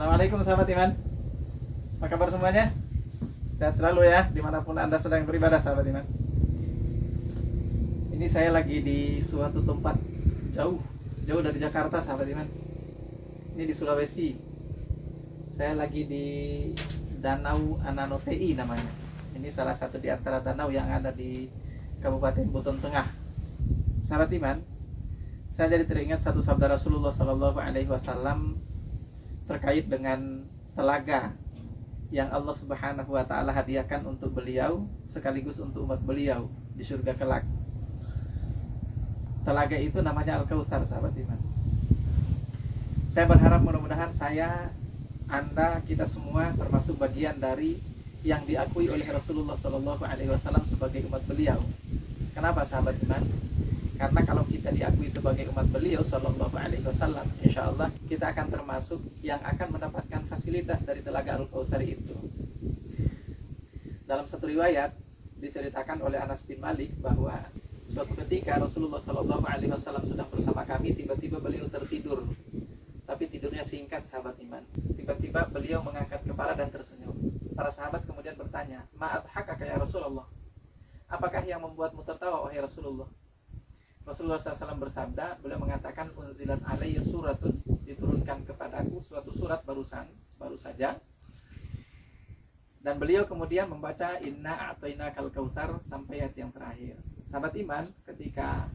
Assalamualaikum sahabat iman. Apa kabar semuanya? Sehat selalu ya, dimanapun Anda sedang beribadah sahabat iman. Ini saya lagi di suatu tempat jauh dari Jakarta sahabat iman. Ini di Sulawesi. Saya lagi di Danau Ananotei namanya. Ini salah satu di antara danau yang ada di Kabupaten Buton Tengah. Sahabat iman, saya jadi teringat satu sabda Rasulullah SAW terkait dengan telaga yang Allah Subhanahu wa Ta'ala hadiahkan untuk beliau sekaligus untuk umat beliau di surga kelak. Telaga itu namanya Al-Kautsar sahabat iman. Saya berharap mudah-mudahan saya, Anda, kita semua termasuk bagian dari yang diakui oleh Rasulullah SAW sebagai umat beliau. Kenapa sahabat iman? Karena kalau kita diakui sebagai umat beliau Sallallahu Alaihi Wasallam, insya Allah kita akan termasuk yang akan mendapatkan fasilitas dari telaga Al-Kautsar itu. Dalam satu riwayat diceritakan oleh Anas bin Malik bahwa suatu ketika Rasulullah Sallallahu Alaihi Wasallam sedang bersama kami, tiba-tiba beliau tertidur. Tapi tidurnya singkat sahabat iman. Tiba-tiba beliau mengangkat kepala dan tersenyum. Para sahabat kemudian bertanya, "Ma'adhakaka ya Rasulullah?" Apakah yang membuatmu tertawa wahai Rasulullah? Rasulullah SAW bersabda, beliau mengatakan, "Unzilat alayya suratun," diturunkan kepadaku suatu surat baru saja. Dan beliau kemudian membaca inna a'tainakal kautsar sampai ayat yang terakhir. Sahabat iman, ketika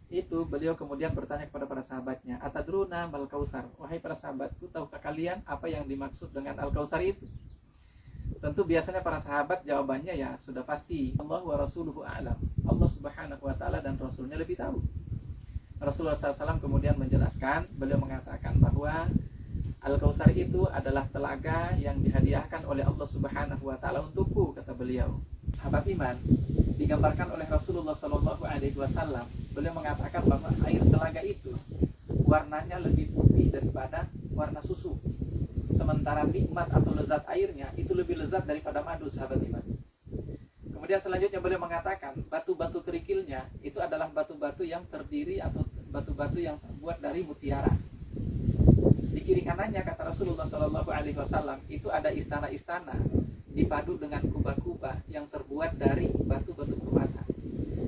itu beliau kemudian bertanya kepada para sahabatnya, "Atadruna mal kautsar?" Wahai para sahabatku, tahukah kalian apa yang dimaksud dengan al-kautsar itu? Tentu biasanya para sahabat jawabannya ya sudah pasti, Allah wa rasuluhu a'lam. Allah Subhanahu wa taala dan rasulnya lebih tahu. Rasulullah SAW kemudian menjelaskan, beliau mengatakan bahwa Al-Kautsar itu adalah telaga yang dihadiahkan oleh Allah Subhanahu wa taala untukku, kata beliau. Sahabat iman, digambarkan oleh Rasulullah Shallallahu alaihi wasallam, beliau mengatakan bahwa air telaga itu warnanya lebih putih daripada warna susu. Sementara nikmat atau lezat airnya itu lebih lezat daripada madu, sahabat iman. Kemudian selanjutnya beliau mengatakan, batu-batu kerikilnya itu adalah batu-batu yang terdiri atau batu-batu yang terbuat dari mutiara. Di kiri kanannya, kata Rasulullah Shallallahu alaihi wasallam, itu ada istana-istana dipadu dengan kubah-kubah yang terbuat dari batu-batu permata.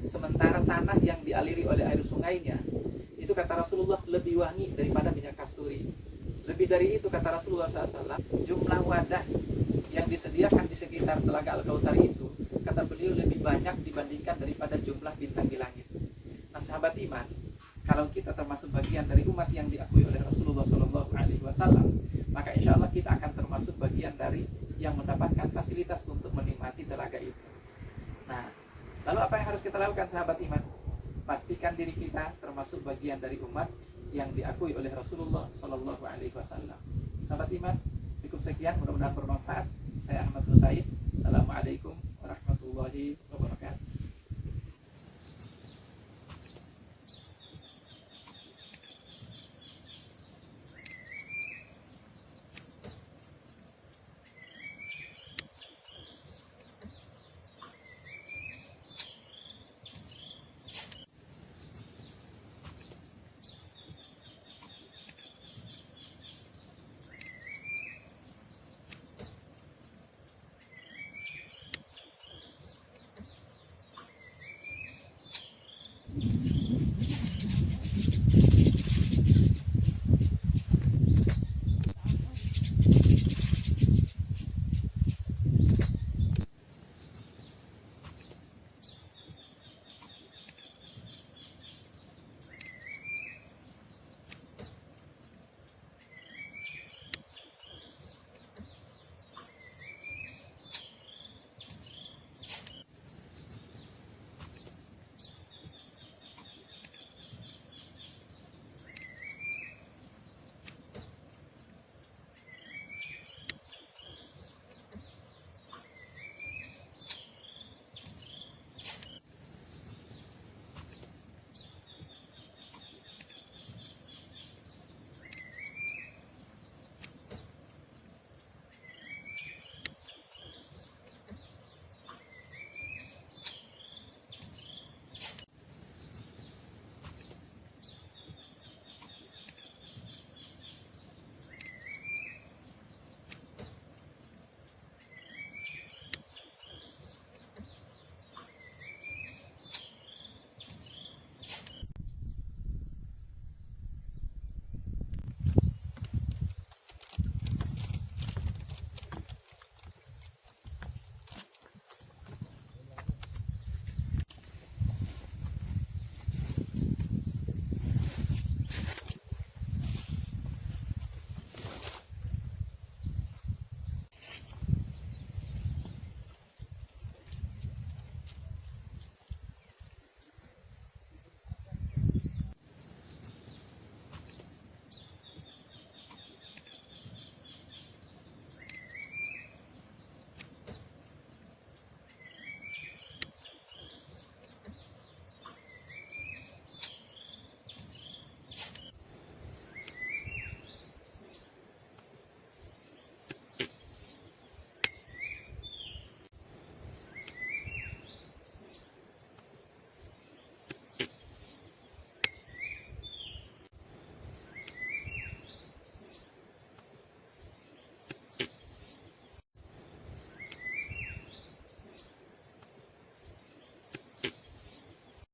Sementara tanah yang dialiri oleh air sungainya itu, kata Rasulullah, lebih wangi daripada minyak kasturi. Lebih dari itu, kata Rasulullah SAW, jumlah wadah yang disediakan di sekitar telaga Al-Kautsar itu, kata beliau, lebih banyak dibandingkan daripada jumlah bintang di langit. Nah, sahabat iman, kalau kita termasuk bagian dari umat yang diakui oleh Rasulullah SAW, maka insya Allah kita akan termasuk bagian dari yang mendapatkan fasilitas untuk menikmati telaga itu. Nah, lalu apa yang harus kita lakukan, sahabat iman? Pastikan diri kita termasuk bagian dari umat yang diakui oleh Rasulullah SAW. Sahabat iman, cukup sekian, mudah-mudahan bermanfaat. Saya Ahmad Husain. Assalamualaikum warahmatullahi wabarakatuh.